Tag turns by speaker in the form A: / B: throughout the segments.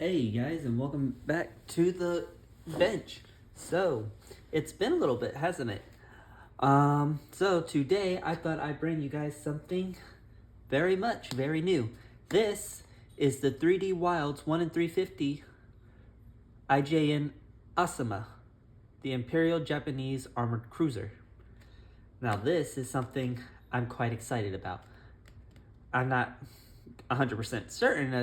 A: Hey guys, and welcome back to the bench. So, it's been a little bit, hasn't it? So today I thought I'd bring you guys something very new. This is the 3D-Wild 1 in 350 IJN Asama, the Imperial Japanese Armored Cruiser. Now this is something I'm quite excited about. I'm not 100% certain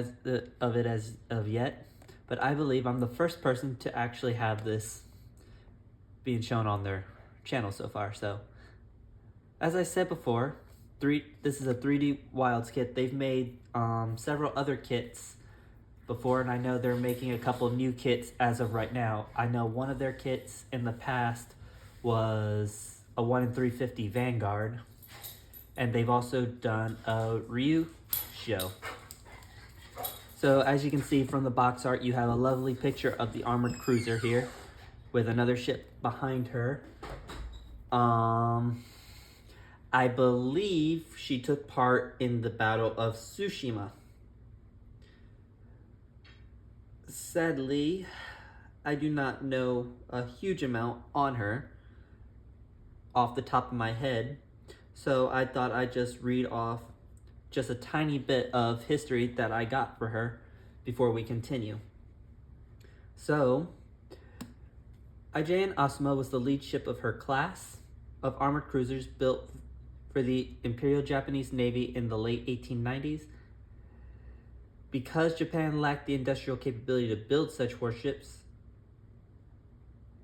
A: of it as of yet, but I believe I'm the first person to actually have this being shown on their channel so far. So, as I said before, this is a 3D Wilds kit. They've made several other kits before, and I know they're making a couple new kits as of right now. I know one of their kits in the past was a 1 in 350 Vanguard, and they've also done a Ryu show. So as you can see from the box art, you have a lovely picture of the armored cruiser here with another ship behind her. I believe she took part in the Battle of Tsushima. Sadly, I do not know a huge amount on her off the top of my head, so I thought I'd just read off just a tiny bit of history that I got for her before we continue. So, IJN Asama was the lead ship of her class of armored cruisers built for the Imperial Japanese Navy in the late 1890s. Because Japan lacked the industrial capability to build such warships,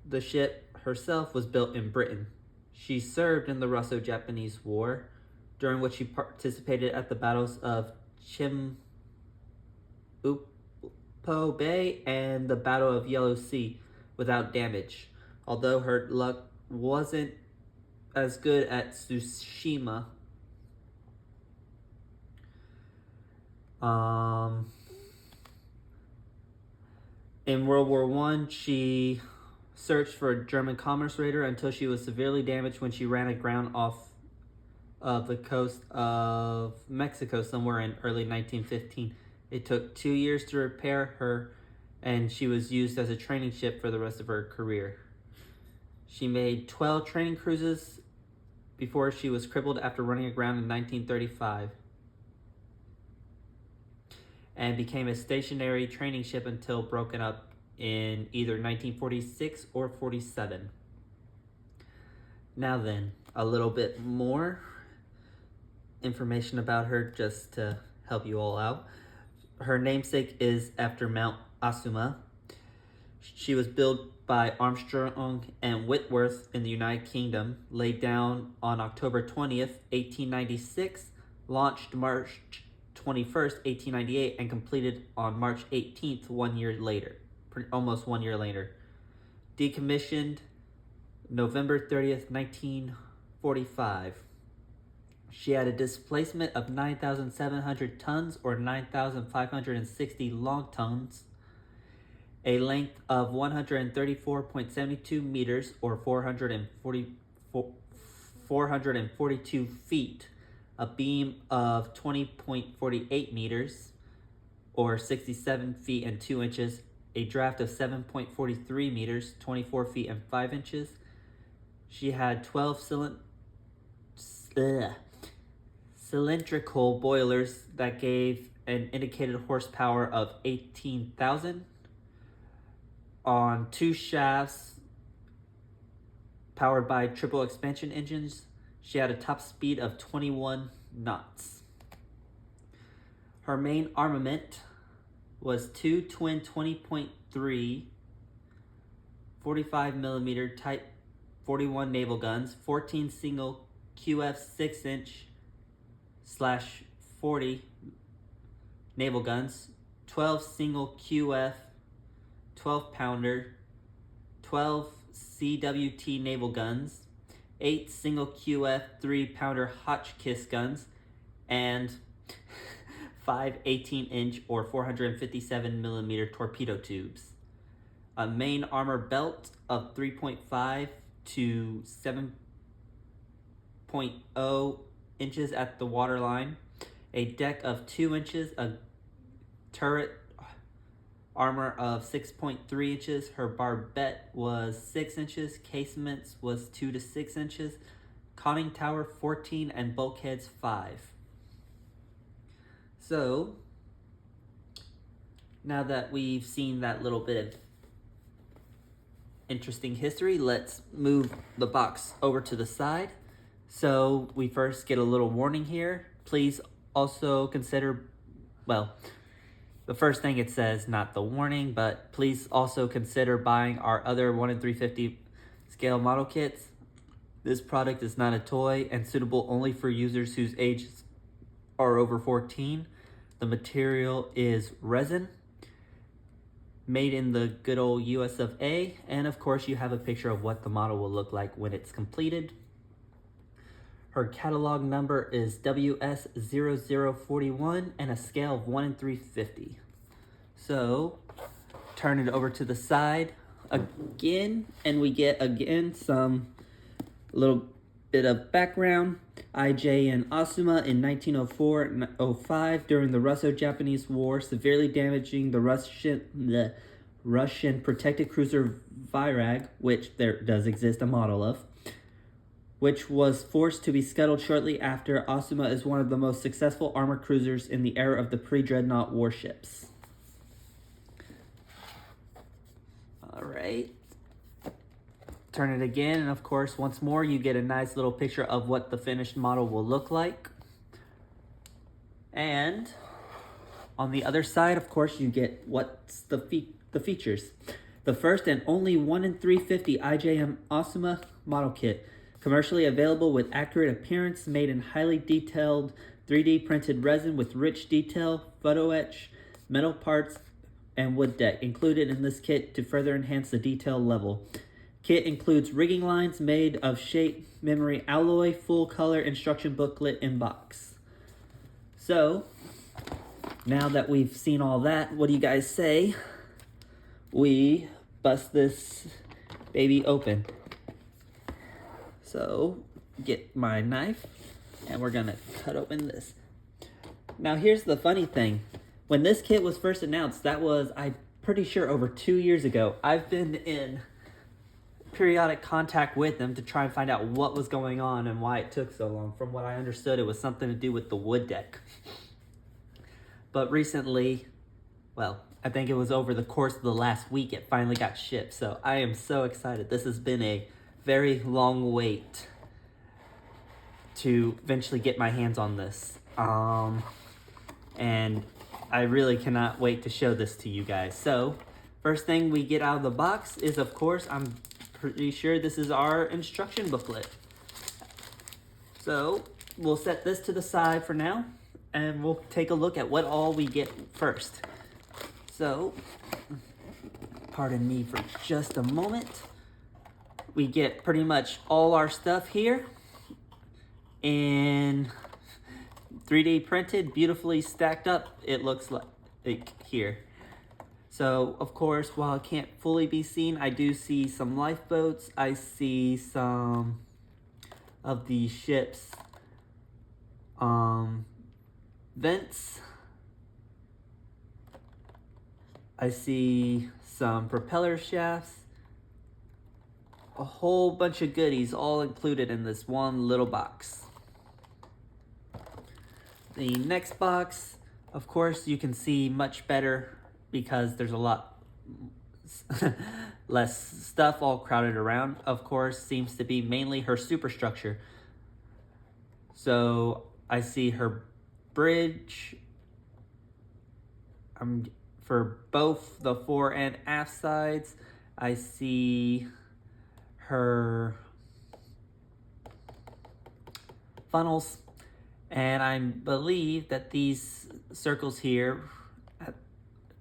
A: the ship herself was built in Britain. She served in the Russo-Japanese War, during which she participated at the battles of Chimbote Bay and the Battle of Yellow Sea without damage, although her luck wasn't as good at Tsushima. In World War I, she searched for a German commerce raider until she was severely damaged when she ran aground off of the coast of Mexico somewhere in early 1915. It took 2 years to repair her, and she was used as a training ship for the rest of her career. She made 12 training cruises before she was crippled after running aground in 1935, and became a stationary training ship until broken up in either 1946 or 47. Now then, a little bit more information about her just to help you all out. Her namesake is after Mount Asuma. She was built by Armstrong and Whitworth in the United Kingdom, laid down on October 20th, 1896, launched March 21st, 1898, and completed on March 18th, 1 year later, almost 1 year later. Decommissioned November 30th, 1945. She had a displacement of 9,700 tons or 9,560 long tons, a length of 134.72 meters or 442 feet, a beam of 20.48 meters or 67 feet and 2 inches, a draft of 7.43 meters, 24 feet and 5 inches. She had 12 cylindrical boilers that gave an indicated horsepower of 18,000 on 2 shafts powered by triple expansion engines. She had a top speed of 21 knots. Her main armament was 2 twin 20.3 45mm Type 41 naval guns, 14 single QF 6-inch/40 naval guns, 12 single QF 12-pounder, 12 CWT naval guns, 8 single QF 3-pounder Hotchkiss guns, and 5 18-inch or 457mm torpedo tubes. A main armor belt of 3.5 to 7.0 inches at the waterline, a deck of 2 inches, a turret armor of 6.3 inches. Her barbette was 6 inches. Casements was 2 to 6 inches. Conning tower 14 and bulkheads 5. So, now that we've seen that little bit of interesting history, let's move the box over to the side. So we first get a little warning here. Please also consider, well, the first thing it says, not the warning, but please also consider buying our other 1 in 350 scale model kits. This product is not a toy and suitable only for users whose ages are over 14. The material is resin, made in the good old US of A, and of course you have a picture of what the model will look like when it's completed. Her catalog number is WS0041 and a scale of 1 in 350. So, turn it over to the side again, and we get again some little bit of background. IJN Asama in 1904-05 during the Russo-Japanese War, severely damaging the Russian protected cruiser Virag, which there does exist a model of, which was forced to be scuttled shortly after. Asuma is one of the most successful armored cruisers in the era of the pre-dreadnought warships. Alright. Turn it again, and of course, once more, you get a nice little picture of what the finished model will look like. And on the other side, of course, you get what's the features. The first and only 1 in 350 IJN Asama model kit. Commercially available with accurate appearance, made in highly detailed 3D printed resin with rich detail, photo etch, metal parts, and wood deck included in this kit to further enhance the detail level. Kit includes rigging lines made of shape memory alloy, full color instruction booklet in box. So, now that we've seen all that, what do you guys say we bust this baby open? So, get my knife, and we're gonna cut open this. Now here's the funny thing. When this kit was first announced, that was, I'm pretty sure, over 2 years ago. I've been in periodic contact with them to try and find out what was going on and why it took so long. From what I understood, it was something to do with the wood deck. But recently, well, I think it was over the course of the last week, it finally got shipped. So I am so excited. This has been a very long wait to eventually get my hands on this. And I really cannot wait to show this to you guys. So, first thing we get out of the box is, of course, I'm pretty sure this is our instruction booklet. So, we'll set this to the side for now, and we'll take a look at what all we get first. So, pardon me for just a moment. We get pretty much all our stuff here in 3D printed, beautifully stacked up, it looks like here. So, of course, while it can't fully be seen, I do see some lifeboats. I see some of the ship's vents. I see some propeller shafts. A whole bunch of goodies all included in this one little box. The next box, of course, you can see much better because there's a lot less stuff all crowded around. Of course, seems to be mainly her superstructure. So I see her bridge for both the fore and aft sides. I see her funnels. And I believe that these circles here,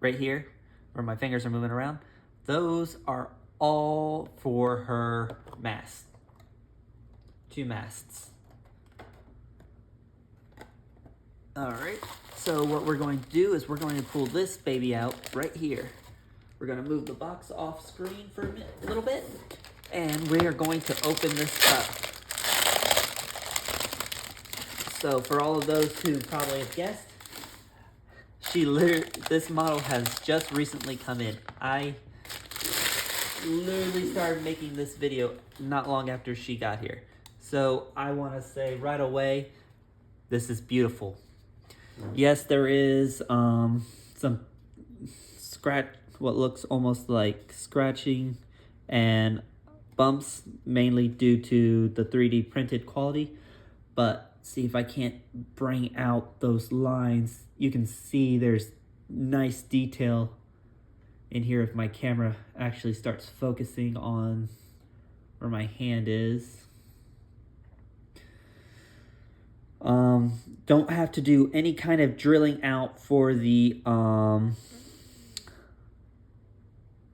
A: right here, where my fingers are moving around, those are all for her mast. 2 masts. Alright, so what we're going to do is we're going to pull this baby out right here. We're going to move the box off screen for a little bit, and we are going to open this up. So for all of those who probably have guessed, This model has just recently come in. I literally started making this video not long after she got here. So I want to say right away, this is beautiful. Yes, there is some what looks almost like scratching and bumps, mainly due to the 3D printed quality. But see if I can't bring out those lines. You can see there's nice detail in here if my camera actually starts focusing on where my hand is. Don't have to do any kind of drilling out for the,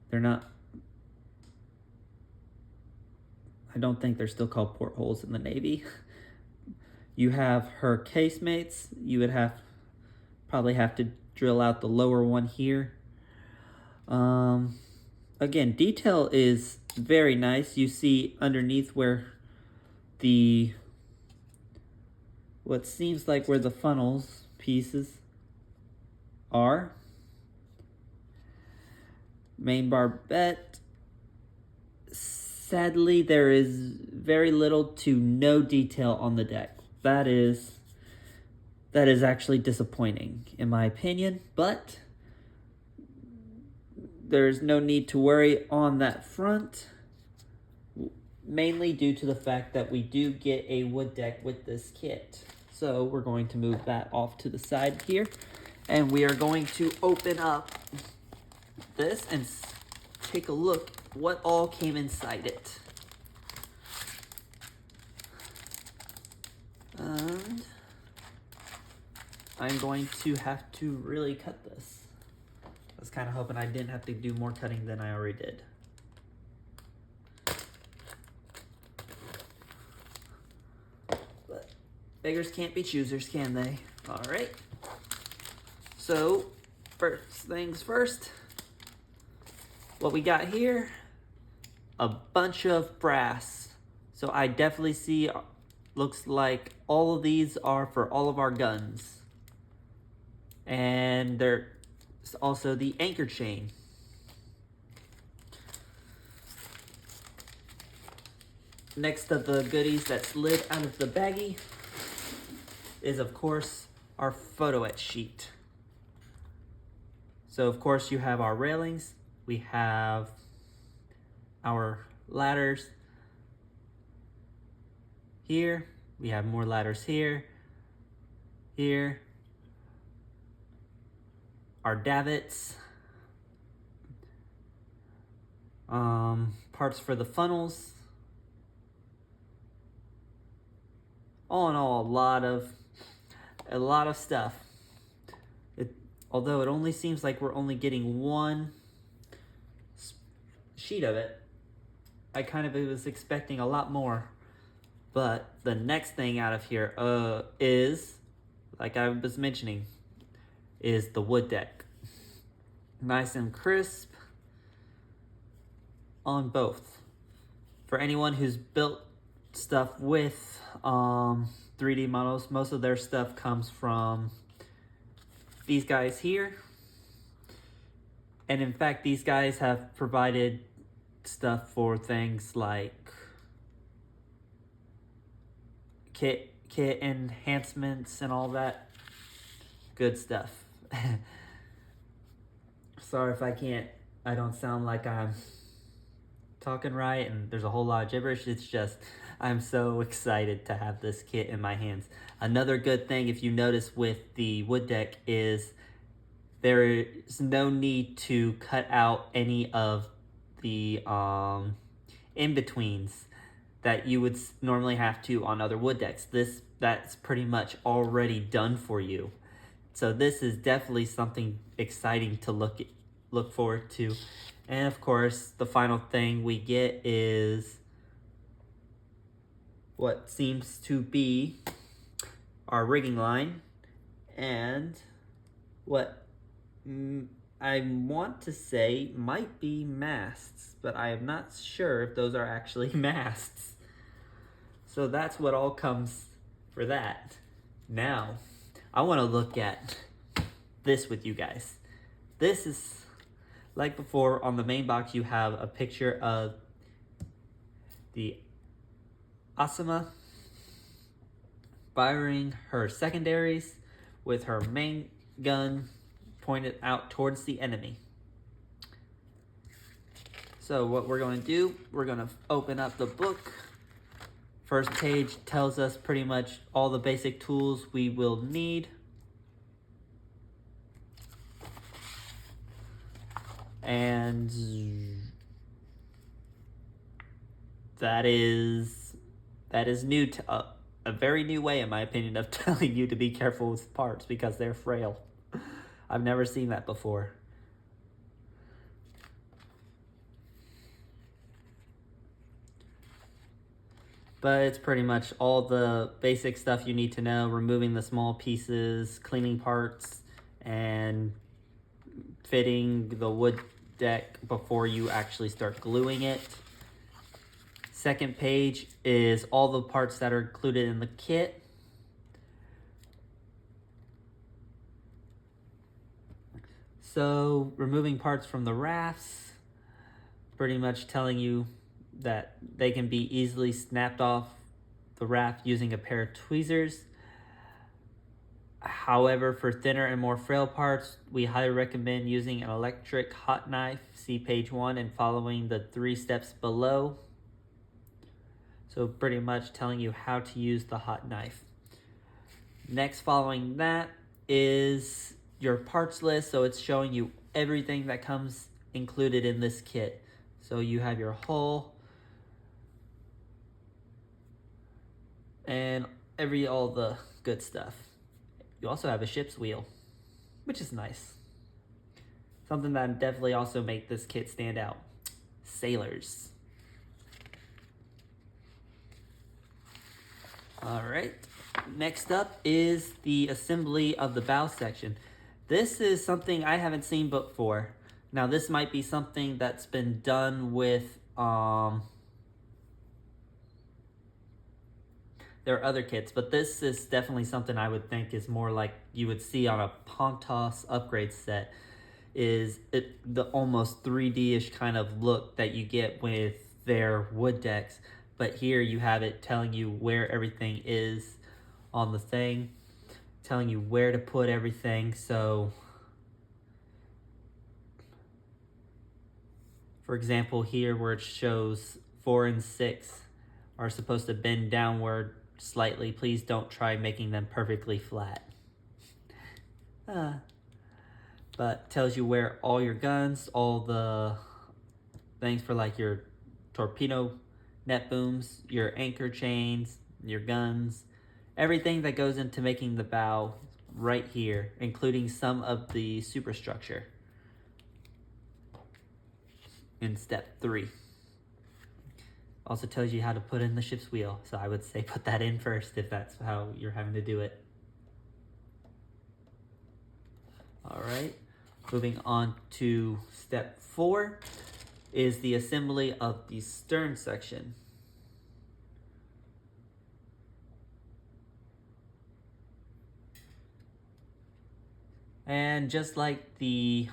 A: they're not, I don't think they're still called portholes in the Navy. You have her casemates. You would probably have to drill out the lower one here. Again, detail is very nice. You see underneath where what seems like where the funnels pieces are. Main barbette. Sadly, there is very little to no detail on the deck. That is actually disappointing in my opinion, but there's no need to worry on that front, mainly due to the fact that we do get a wood deck with this kit. So we're going to move that off to the side here, and we are going to open up this and take a look what all came inside it. And I'm going to have to really cut this. I was kind of hoping I didn't have to do more cutting than I already did. But beggars can't be choosers, can they? All right. So, first things first. What we got here, a bunch of brass. So I definitely see, looks like all of these are for all of our guns. And there's also the anchor chain. Next of the goodies that slid out of the baggie is, of course, our photo etch sheet. So, of course, you have our railings. We have our ladders here. We have more ladders here. Here. Our davits. Parts for the funnels. All in all, a lot of stuff. Although it only seems like we're only getting one sheet of it, I kind of was expecting a lot more. But the next thing out of here is, like I was mentioning, is the wood deck. Nice and crisp on both. For anyone who's built stuff with 3D models, most of their stuff comes from these guys here. And in fact, these guys have provided stuff for things like kit enhancements and all that good stuff. Sorry if I don't sound like I'm talking right and there's a whole lot of gibberish. It's just, I'm so excited to have this kit in my hands. Another good thing, if you notice with the wood deck, is there is no need to cut out any of the in-betweens that you would normally have to on other wood decks. That's pretty much already done for you. So this is definitely something exciting to look forward to. And of course, the final thing we get is what seems to be our rigging line and what I want to say might be masts, but I am not sure if those are actually masts. So that's what all comes for that. Now, I want to look at this with you guys. This is, like before, on the main box you have a picture of the Asama firing her secondaries with her main gun pointed out towards the enemy. So what we're going to do, we're going to open up the book. First page tells us pretty much all the basic tools we will need. And that is new to a very new way, in my opinion, of telling you to be careful with parts because they're frail. I've never seen that before. But it's pretty much all the basic stuff you need to know, removing the small pieces, cleaning parts, and fitting the wood deck before you actually start gluing it. Second page is all the parts that are included in the kit. So, removing parts from the rafts, pretty much telling you that they can be easily snapped off the raft using a pair of tweezers. However, for thinner and more frail parts, we highly recommend using an electric hot knife. See page 1 and following the 3 steps below. So pretty much telling you how to use the hot knife. Next, following that is your parts list. So it's showing you everything that comes included in this kit. So you have your hull and all the good stuff. You also have a ship's wheel, which is nice. Something that definitely also make this kit stand out. Sailors. Alright, next up is the assembly of the bow section. This is something I haven't seen before. Now this might be something that's been done with there are other kits, but this is definitely something I would think is more like you would see on a Pontos upgrade set. Is it the almost 3D-ish kind of look that you get with their wood decks, but here you have it telling you where everything is on the thing, telling you where to put everything. So for example, here where it shows 4 and 6 are supposed to bend downward slightly, please don't try making them perfectly flat. But tells you where all your guns, all the things for like your torpedo net booms, your anchor chains, your guns, everything that goes into making the bow right here, including some of the superstructure in step 3. Also tells you how to put in the ship's wheel, so I would say put that in first if that's how you're having to do it. Alright, moving on to step 4 is the assembly of the stern section. And just like the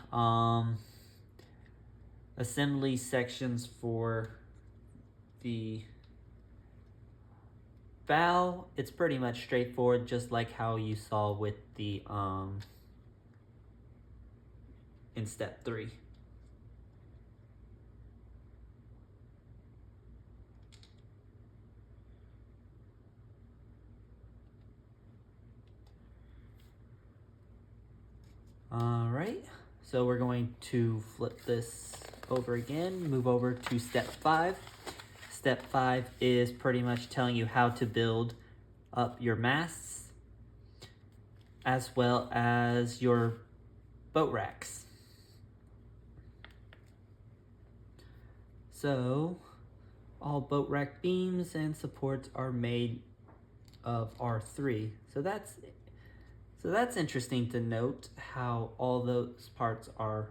A: assembly sections for the bow, it's pretty much straightforward, just like how you saw with the in step 3. Alright, so we're going to flip this over again, move over to step 5. Step 5 is pretty much telling you how to build up your masts as well as your boat racks. So all boat rack beams and supports are made of R3. So that's interesting to note how all those parts are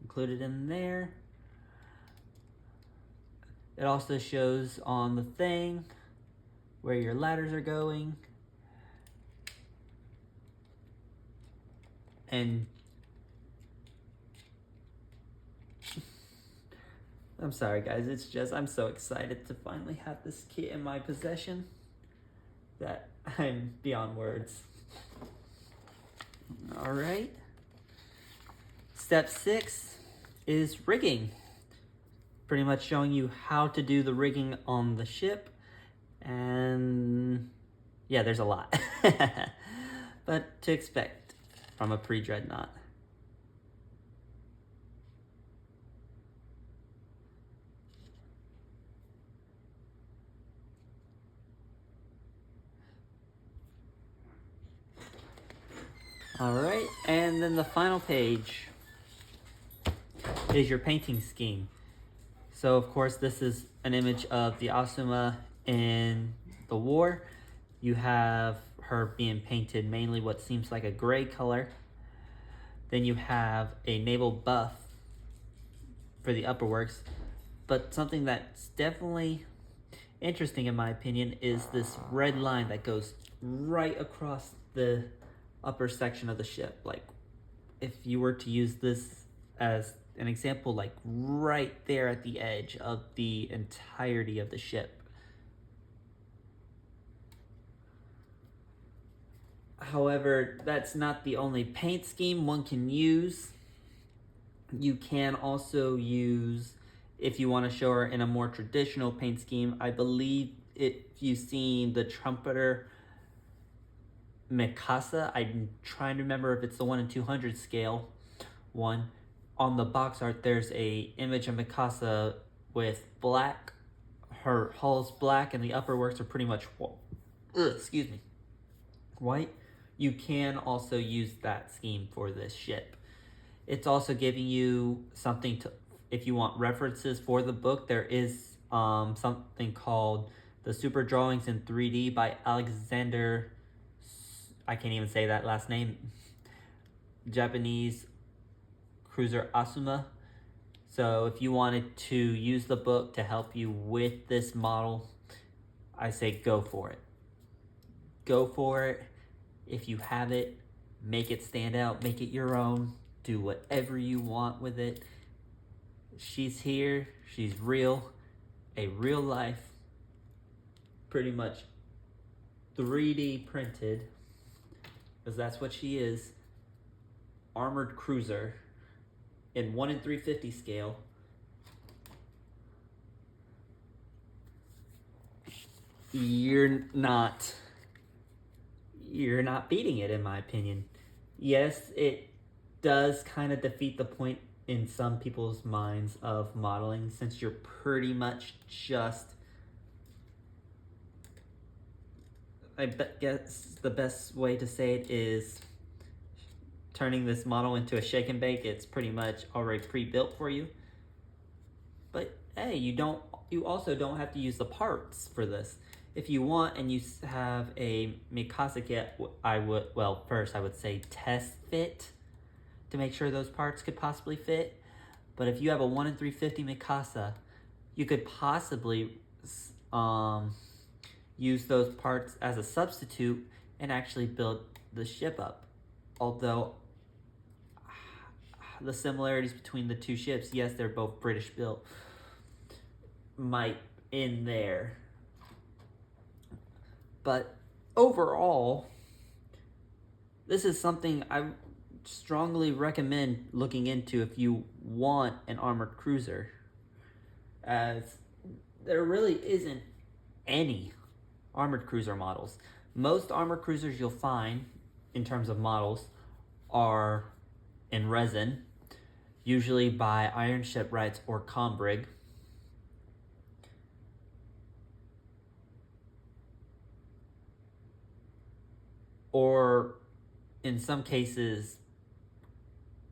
A: included in there. It also shows on the thing where your ladders are going. And I'm sorry guys, it's just I'm so excited to finally have this kit in my possession that I'm beyond words. All right. Step 6 is rigging. Pretty much showing you how to do the rigging on the ship. And yeah, there's a lot. But to expect from a pre-dreadnought. All right, and then the final page is your painting scheme. So of course this is an image of the Asuma in the war. You have her being painted mainly what seems like a gray color. Then you have a naval buff for the upper works. But something that's definitely interesting in my opinion is this red line that goes right across the upper section of the ship. Like if you were to use this as an example, like right there at the edge of the entirety of the ship. However, that's not the only paint scheme one can use. You can also use, if you want to show her in a more traditional paint scheme, I believe if you've seen the trumpeter Mikasa, I'm trying to remember if it's the 1 in 200 scale one. On the box art, there's a image of Mikasa with black. Her hull's black and the upper works are pretty much white. You can also use that scheme for this ship. It's also giving you something to, if you want references for the book, there is something called The Super Drawings in 3D by Alexander, I can't even say that last name, Japanese cruiser Asuma. So if you wanted to use the book to help you with this model, I say go for it. Go for it. If you have it, make it stand out, make it your own, do whatever you want with it. She's here, she's real, a real life, pretty much 3D printed, because that's what she is, armored cruiser in 1 in 350 scale. You're not beating it, in my opinion. Yes, it does kind of defeat the point in some people's minds of modeling, since you're pretty much just, I guess the best way to say it is turning this model into a shake and bake. It's pretty much already pre-built for you. But hey, you also don't have to use the parts for this. If you want and you have a Mikasa kit, first I would say test fit to make sure those parts could possibly fit. But if you have a 1 in 350 Mikasa, you could possibly use those parts as a substitute and actually build the ship up. Although the similarities between the two ships, yes, they're both British built, might in there. But overall, this is something I strongly recommend looking into if you want an armored cruiser, as there really isn't any armored cruiser models. Most armored cruisers you'll find, in terms of models, are in resin, usually by Iron Shipwrights or Combrig. Or in some cases,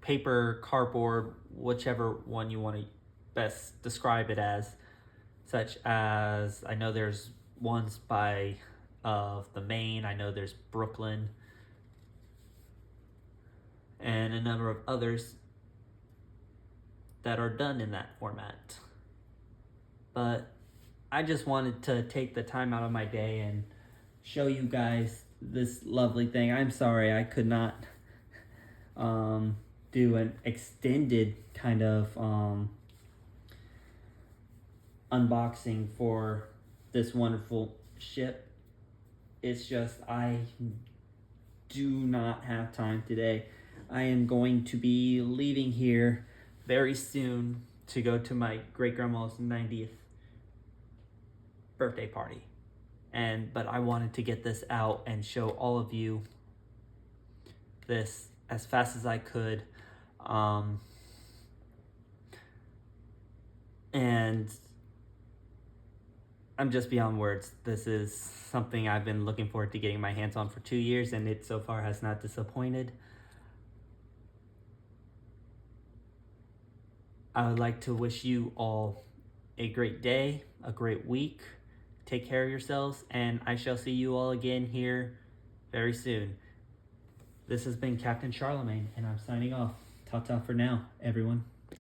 A: paper, cardboard, whichever one you want to best describe it as, such as, I know there's ones by the Maine, I know there's Brooklyn, and a number of others that are done in that format. But I just wanted to take the time out of my day and show you guys this lovely thing. I'm sorry I could not do an extended kind of unboxing for this wonderful ship. It's just I do not have time today. I am going to be leaving here very soon to go to my great-grandma's 90th birthday party. But I wanted to get this out and show all of you this as fast as I could. And I'm just beyond words. This is something I've been looking forward to getting my hands on for 2 years, and it so far has not disappointed. I would like to wish you all a great day, a great week. Take care of yourselves, and I shall see you all again here very soon. This has been Captain Charlemagne, and I'm signing off. Ta-ta for now, everyone.